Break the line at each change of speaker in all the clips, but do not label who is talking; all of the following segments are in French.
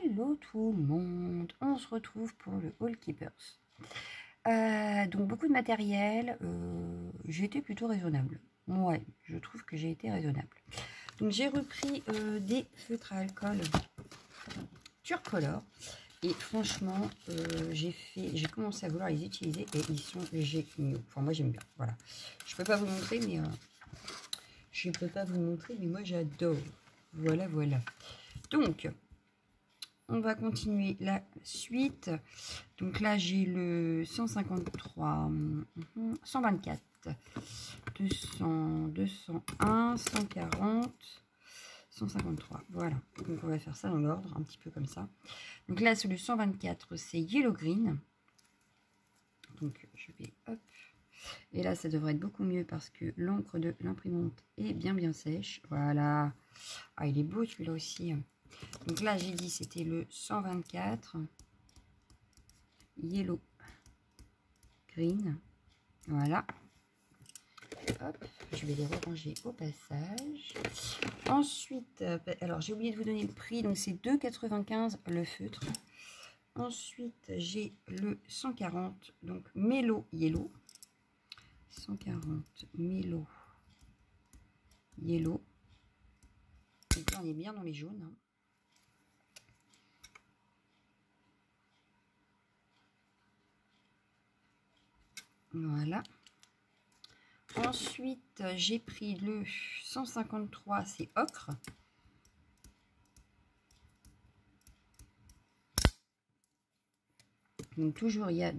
Hello tout le monde, on se retrouve pour le Haul Keepers. Donc beaucoup de matériel, j'ai été plutôt raisonnable. Ouais, je trouve que j'ai été raisonnable. Donc j'ai repris des feutres à alcool Turcolor et franchement j'ai commencé à vouloir les utiliser et ils sont géniaux. Enfin moi j'aime bien, voilà. Je peux pas vous montrer mais moi j'adore. Voilà. Donc on va continuer la suite. Donc là, j'ai le 153, 124, 200, 201, 140, 153. Voilà. Donc on va faire ça dans l'ordre, un petit peu comme ça. Donc là, sur le 124, c'est Yellow Green. Donc je vais hop. Et là, ça devrait être beaucoup mieux parce que l'encre de l'imprimante est bien sèche. Voilà. Ah, il est beau celui-là aussi. Donc là, j'ai dit c'était le 124 Yellow Green. Voilà. Hop, je vais les ranger au passage. Ensuite, alors j'ai oublié de vous donner le prix. Donc c'est 2,95 le feutre. Ensuite, j'ai le 140, donc Mellow Yellow. 140 Mellow Yellow. Donc là, on est bien dans les jaunes. Hein. Voilà. Ensuite, j'ai pris le 153, c'est ocre. Donc toujours, il y a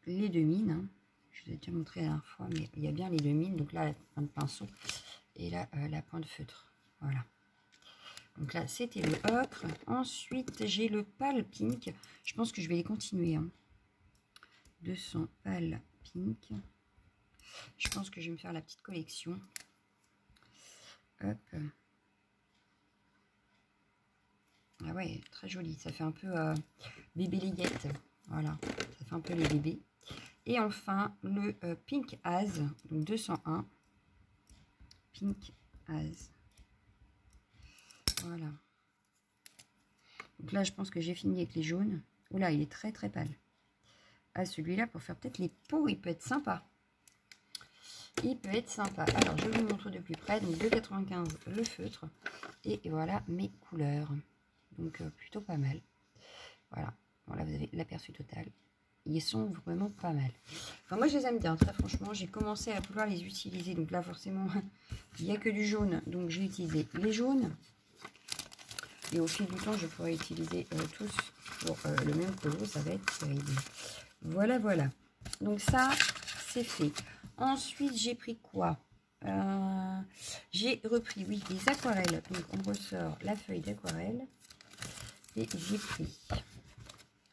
les deux mines. Hein. Je vous ai déjà montré la dernière fois, mais il y a bien les deux mines. Donc là, la pointe de pinceau et là, la pointe de feutre. Voilà. Donc là, c'était le ocre. Ensuite, j'ai le pâle pink. Je pense que je vais les continuer. Hein. 200 pâle pink. Je pense que je vais me faire la petite collection. Hop. Ah ouais, très joli. Ça fait un peu bébé layette. Voilà, ça fait un peu les bébés. Et enfin, le Pink Az, donc 201. Pink Az. Voilà. Donc là, je pense que j'ai fini avec les jaunes. Oula, il est très pâle. Ah, celui-là, pour faire peut-être les peaux, il peut être sympa. Alors, je vous montre de plus près. Donc, 2,95 le feutre. Et voilà mes couleurs. Donc, plutôt pas mal. Voilà. Voilà, vous avez l'aperçu total. Ils sont vraiment pas mal. Enfin, moi, je les aime bien, très franchement. J'ai commencé à pouvoir les utiliser. Donc là, forcément, il n'y a que du jaune. Donc, j'ai utilisé les jaunes. Et au fil du temps, je pourrais utiliser tous pour le même colo. Ça va être terrible. Voilà. Donc ça, c'est fait. Ensuite, j'ai pris quoi? J'ai repris, oui, les aquarelles. Donc, on ressort la feuille d'aquarelle. Et j'ai pris...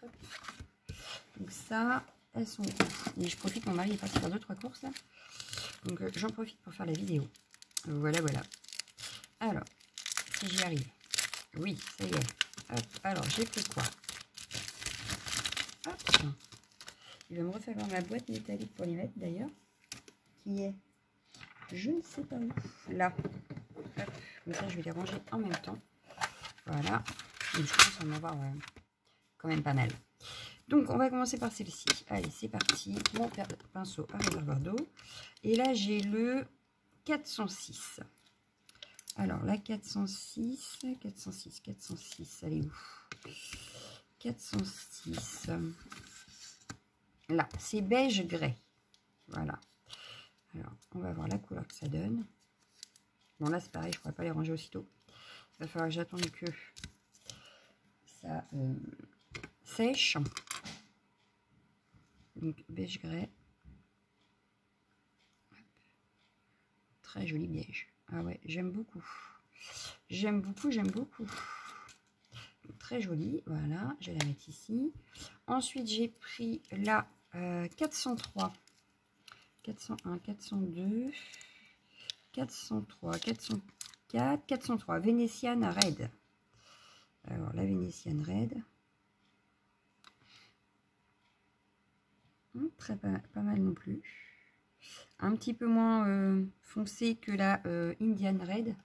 Hop. Donc ça, elles sont... Et je profite, mon mari est parti faire 2-3 courses là. Donc j'en profite pour faire la vidéo. Voilà. Alors, si j'y arrive. Oui, ça y est. Hop, alors j'ai pris quoi? Hop. Il va me refalloir ma boîte métallique pour les mettre d'ailleurs. Qui est? Je ne sais pas où. Là. Hop. Comme ça, je vais les ranger en même temps. Voilà. Et je pense en avoir quand même pas mal. Donc, on va commencer par celle-ci. Allez, c'est parti. Mon pinceau à réservoir d'eau. Et là, j'ai le 406. Alors, la 406, elle est où? 406. Là, c'est beige grès. Voilà. Alors, on va voir la couleur que ça donne. Bon, là, c'est pareil, je ne pourrais pas les ranger aussitôt. Il va falloir que j'attende que ça sèche. Donc, beige grès. Très joli beige. Ah ouais, j'aime beaucoup. J'aime beaucoup. Très joli. Voilà, je vais la mettre ici. Ensuite, j'ai pris la 403. 401, 402, 403, 404, 403. Vénitienne Red. Alors, la Vénitienne Red. Pas mal non plus. Un petit peu moins foncé que la Indian Red.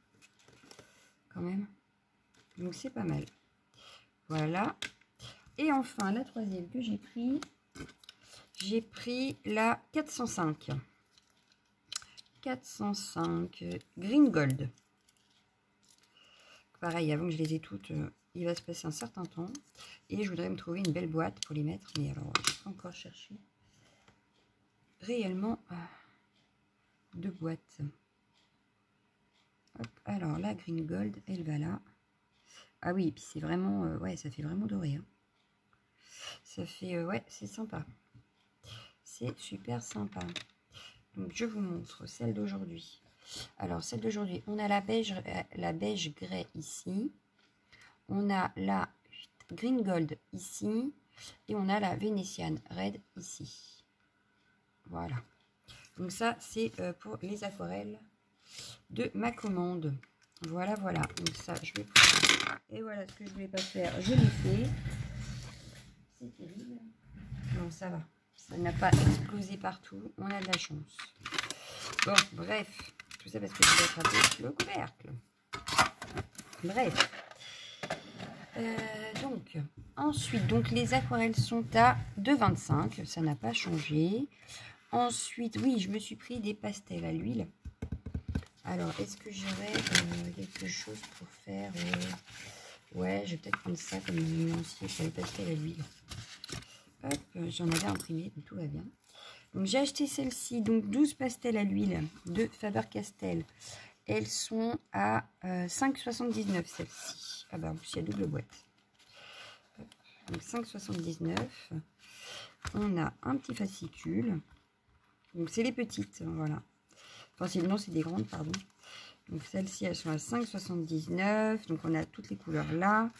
Quand même. Donc c'est pas mal. Voilà. Et enfin, la troisième que j'ai pris la 405. 405 Green Gold. Pareil, avant que je les ai toutes, il va se passer un certain temps. Et je voudrais me trouver une belle boîte pour les mettre. Mais alors, je n'ai pas encore cherché réellement de boîte. Hop, alors, la Green Gold, elle va là. Ah oui, et puis c'est vraiment... ouais, ça fait vraiment doré. Hein. Ça fait... ouais, c'est sympa. C'est super sympa. Donc, je vous montre celle d'aujourd'hui. Alors, celle d'aujourd'hui, on a la beige grey ici. On a la Green Gold ici. Et on a la Venetian Red ici. Voilà. Donc, ça, c'est pour les aquarelles de ma commande. Voilà, voilà. Donc, ça, je vais prendre. Et voilà ce que je ne voulais pas faire. Je l'ai fait. C'est terrible. Non, ça va. Ça n'a pas explosé partout. On a de la chance. Bon, bref. Tout ça parce que je vais attraper le couvercle. Bref. Donc, ensuite, donc les aquarelles sont à 2,25. Ça n'a pas changé. Ensuite, oui, je me suis pris des pastels à l'huile. Alors, est-ce que j'aurais quelque chose pour faire... ouais, je vais peut-être prendre ça comme nuancier pour les pastels à l'huile. Hop, j'en avais imprimé, donc tout va bien. Donc, j'ai acheté celle-ci, donc 12 pastels à l'huile de Faber-Castell. Elles sont à 5,79 celle-ci. Ah bah, en plus, il y a double boîte. Hop, donc, 5,79. On a un petit fascicule. Donc, c'est les petites, voilà. Enfin, non, c'est des grandes, pardon. Donc, celles-ci, elles sont à 5,79. Donc, on a toutes les couleurs là.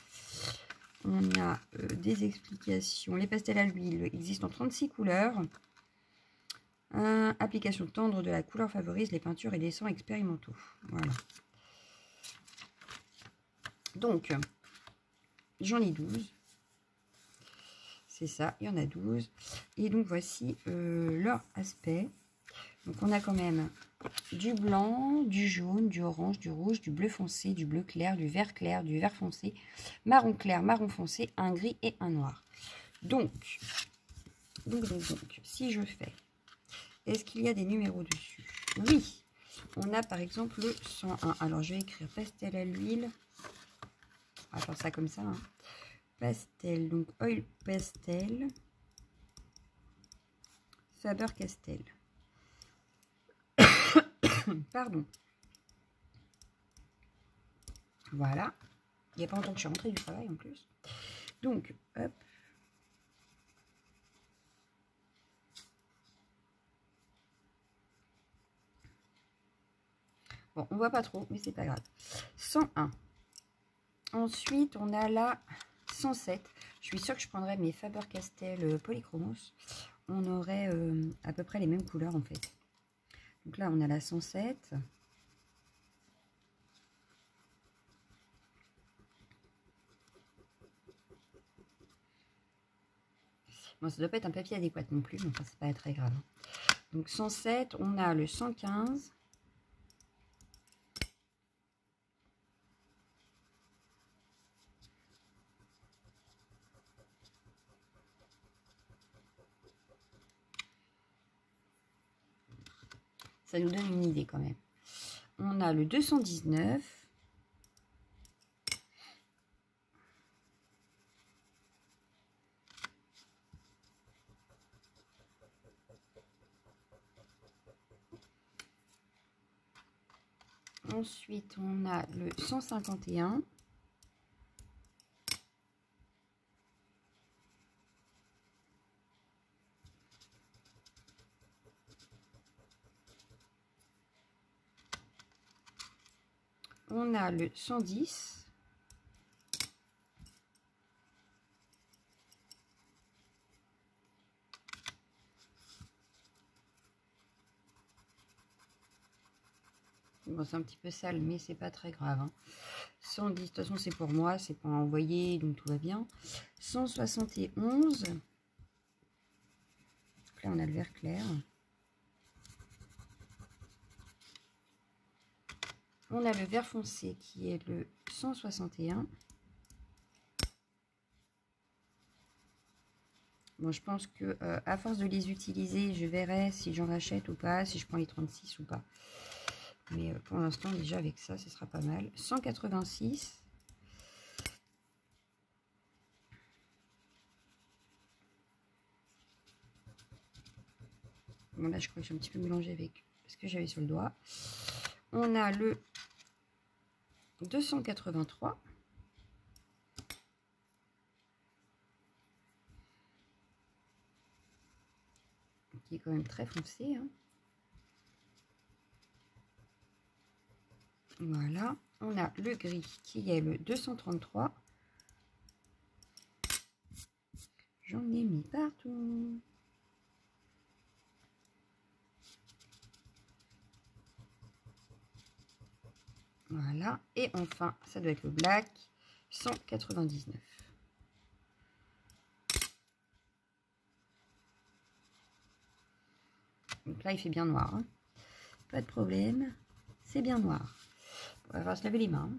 On a des explications. Les pastels à l'huile existent en 36 couleurs. Application tendre de la couleur favorise les peintures et dessins expérimentaux. Voilà. Donc, j'en ai 12. C'est ça, il y en a 12. Et donc, voici leur aspect. Donc, on a quand même du blanc, du jaune, du orange, du rouge, du bleu foncé, du bleu clair, du vert foncé, marron clair, marron foncé, un gris et un noir. Donc, si je fais... Est-ce qu'il y a des numéros dessus? Oui. On a par exemple le 101. Alors, je vais écrire pastel à l'huile. On va faire ça comme ça. Hein. Pastel, donc oil pastel. Faber-Castell. Pardon. Voilà. Il n'y a pas longtemps que je suis rentrée du travail en plus. Donc, hop. Bon, on voit pas trop, mais c'est pas grave. 101. Ensuite, on a la 107. Je suis sûre que je prendrais mes Faber-Castell Polychromos. On aurait à peu près les mêmes couleurs en fait. Donc là, on a la 107. Bon, ça ne doit pas être un papier adéquat non plus, mais enfin, c'est pas très grave. Donc 107, on a le 115. Ça nous donne une idée quand même. On a le 219. Ensuite, on a le 151. On a le 110. Bon, c'est un petit peu sale, mais c'est pas très grave. Hein. 110, de toute façon, c'est pour moi, c'est pas envoyé, donc tout va bien. 171. Donc là, on a le vert clair. On a le vert foncé qui est le 161. Bon, je pense que à force de les utiliser, je verrai si j'en achète ou pas, si je prends les 36 ou pas. Mais pour l'instant, déjà avec ça, ce sera pas mal. 186. Bon, là, je crois que j'ai un petit peu mélangé avec ce que j'avais sur le doigt. On a le 283. Qui est quand même très foncé. Hein. Voilà. On a le gris qui est le 233. J'en ai mis partout. Voilà. Et enfin, ça doit être le black 199. Donc là, il fait bien noir. Hein. Pas de problème. C'est bien noir. On va se laver les mains.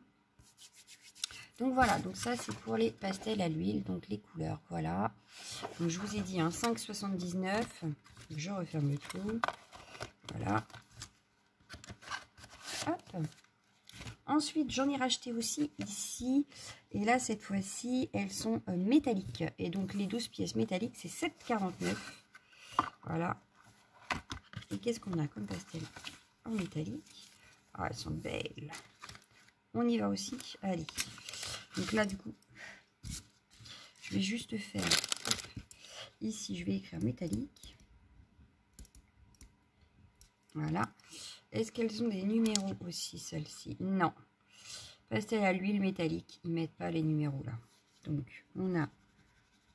Donc voilà, donc ça c'est pour les pastels à l'huile, donc les couleurs, voilà. Donc je vous ai dit, hein, 5,79. Je referme le tout. Voilà. Hop. Ensuite, j'en ai racheté aussi ici. Et là, cette fois-ci, elles sont métalliques. Et donc les 12 pièces métalliques, c'est 7,49. Voilà. Et qu'est-ce qu'on a comme pastel en métallique? Ah, elles sont belles. On y va aussi. Allez. Donc là, du coup, je vais juste faire... Hop, ici, je vais écrire métallique. Voilà. Est-ce qu'elles ont des numéros aussi, celles-ci? Non. Pastel à l'huile métallique. Ils ne mettent pas les numéros là. Donc, on a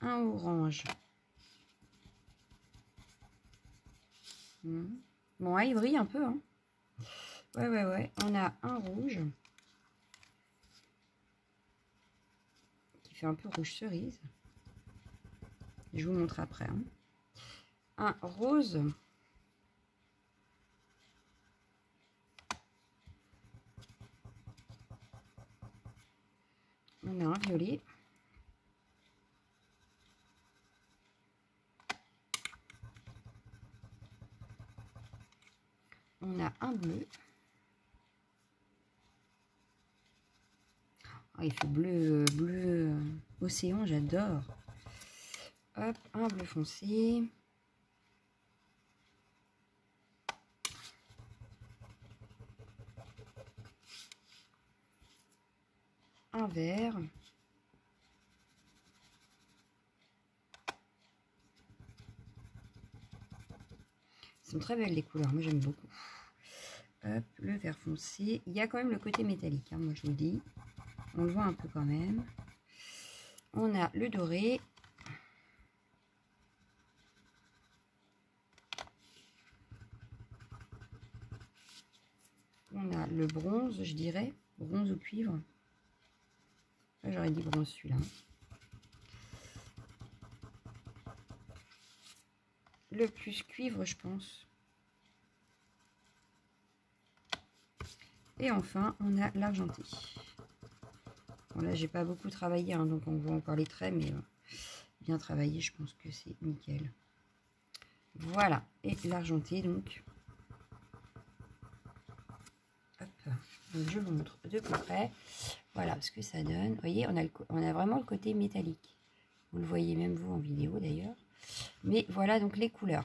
un orange. Bon, il brille un peu. Hein. Ouais. On a un rouge. Fait un peu rouge cerise. Je vous montre après. Hein. Un rose. On a un violet. On a un bleu. Oh, il fait bleu océan, j'adore. Hop, un bleu foncé. Un vert. Ils sont très belles les couleurs, moi j'aime beaucoup. Hop, le vert foncé. Il y a quand même le côté métallique, hein, moi je vous le dis. On le voit un peu quand même. On a le doré. On a le bronze, je dirais. Bronze ou cuivre. J'aurais dit bronze celui-là. Le plus cuivre, je pense. Et enfin, on a l'argenté. Bon, là, j'ai pas beaucoup travaillé, hein, donc on voit encore les traits, mais bien travaillé, je pense que c'est nickel. Voilà, et l'argenté, donc. Hop, donc je vous montre de plus près. Voilà ce que ça donne. Vous voyez, on a vraiment le côté métallique. Vous le voyez même vous en vidéo d'ailleurs. Mais voilà donc les couleurs.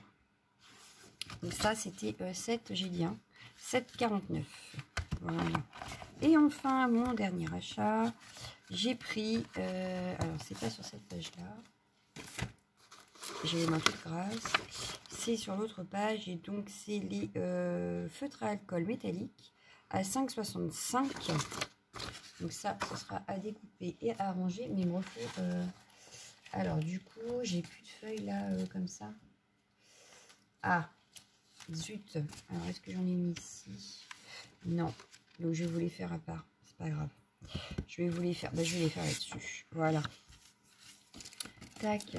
Donc ça, c'était 7, j'ai dit, hein, 7,49. Voilà. Et enfin, mon dernier achat, j'ai pris... alors, c'est pas sur cette page-là. J'ai les mains toutes grasses. C'est sur l'autre page. Et donc, c'est les feutres à alcool métalliques à 5,65. Donc ça, ce sera à découper et à ranger. Mais il me faut... alors, du coup, j'ai plus de feuilles là, comme ça. Ah, zut. Alors, est-ce que j'en ai mis ici? Non. Donc, je vais vous les faire à part. C'est pas grave. Je vais vous les faire. Ben, je vais les faire là-dessus. Voilà. Tac.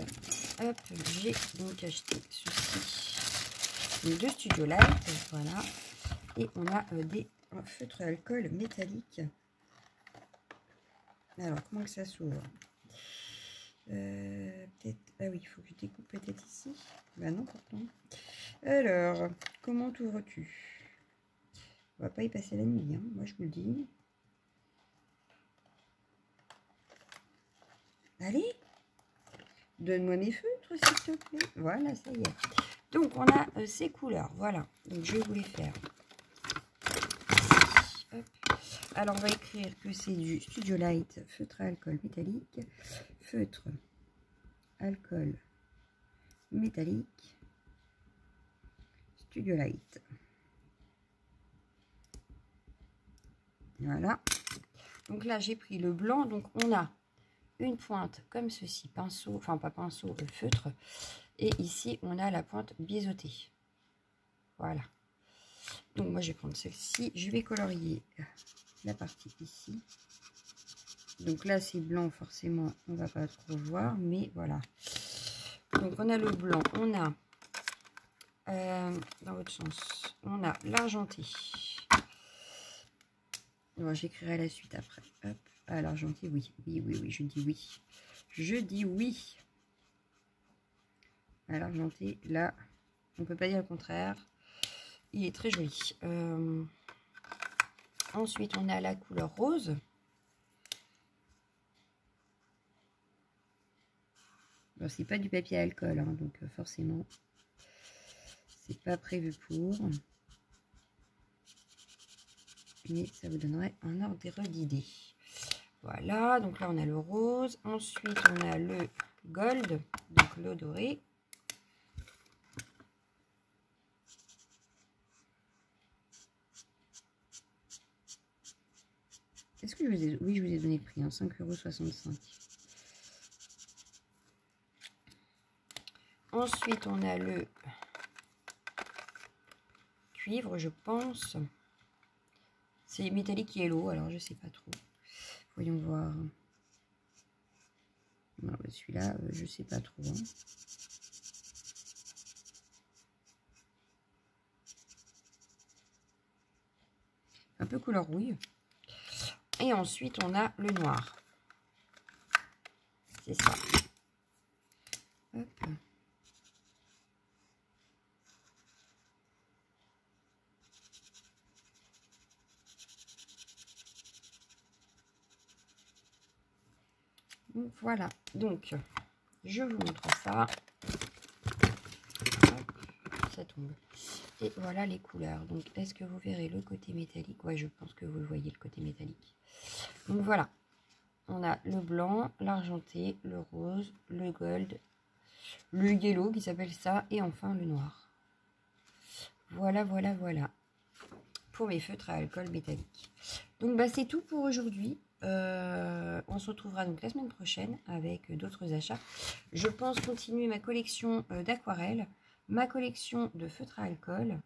Hop. J'ai donc acheté ceci. Donc, de Studio Light. Voilà. Et on a des un feutre à alcool métallique. Alors, comment que ça s'ouvre? Peut-être... Ah oui, il faut que je découpe peut-être ici. Bah non, pourtant. Alors, comment t'ouvres-tu? On va pas y passer la nuit, hein, moi je vous le dis. Allez, donne-moi mes feutres, s'il te plaît. Voilà, ça y est. Donc, on a ces couleurs, voilà. Donc, je vais vous les faire. Hop. Alors, on va écrire que c'est du Studio Light, feutre à alcool métallique, feutre, alcool, métallique, Studio Light. Voilà. Donc là, j'ai pris le blanc. Donc, on a une pointe comme ceci, pinceau, enfin pas pinceau, feutre. Et ici, on a la pointe biseautée. Voilà. Donc, moi, je vais prendre celle-ci. Je vais colorier la partie ici. Donc là, c'est blanc, forcément, on va pas trop voir, mais voilà. Donc, on a le blanc, on a, dans votre sens, on a l'argenté. Bon, j'écrirai la suite après. Hop, à l'argenté, oui, je dis oui. Je dis oui. À l'argenté, là, on peut pas dire le contraire. Il est très joli. Ensuite, on a la couleur rose. Bon, c'est pas du papier à alcool, hein, donc forcément, c'est pas prévu pour. Mais ça vous donnerait un ordre d'idée. Voilà, donc là on a le rose. Ensuite, on a le gold, donc l'eau dorée. Est-ce que je vous ai... Oui, je vous ai donné le prix, hein, 5,65 €. Ensuite, on a le cuivre, je pense. C'est métallique yellow, alors je sais pas trop. Voyons voir. Non, celui-là, je sais pas trop. Hein. Un peu couleur rouille. Et ensuite, on a le noir. C'est ça. Hop. Donc, voilà. Donc, je vous montre ça. Hop, ça tombe. Et voilà les couleurs. Donc, est-ce que vous verrez le côté métallique? Ouais, je pense que vous le voyez, le côté métallique. Donc, voilà. On a le blanc, l'argenté, le rose, le gold, le yellow qui s'appelle ça, et enfin le noir. Voilà, voilà, voilà. Pour mes feutres à alcool métallique. Donc, bah, c'est tout pour aujourd'hui. On se retrouvera donc la semaine prochaine avec d'autres achats. Je pense continuer ma collection d'aquarelles, ma collection de feutres à alcool.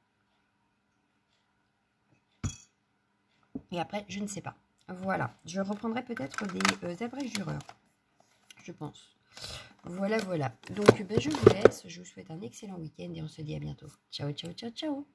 Et après, je ne sais pas. Voilà, je reprendrai peut-être des abrégureurs, je pense. Voilà, voilà. Donc, ben, je vous laisse. Je vous souhaite un excellent week-end et on se dit à bientôt. Ciao, ciao, ciao, ciao.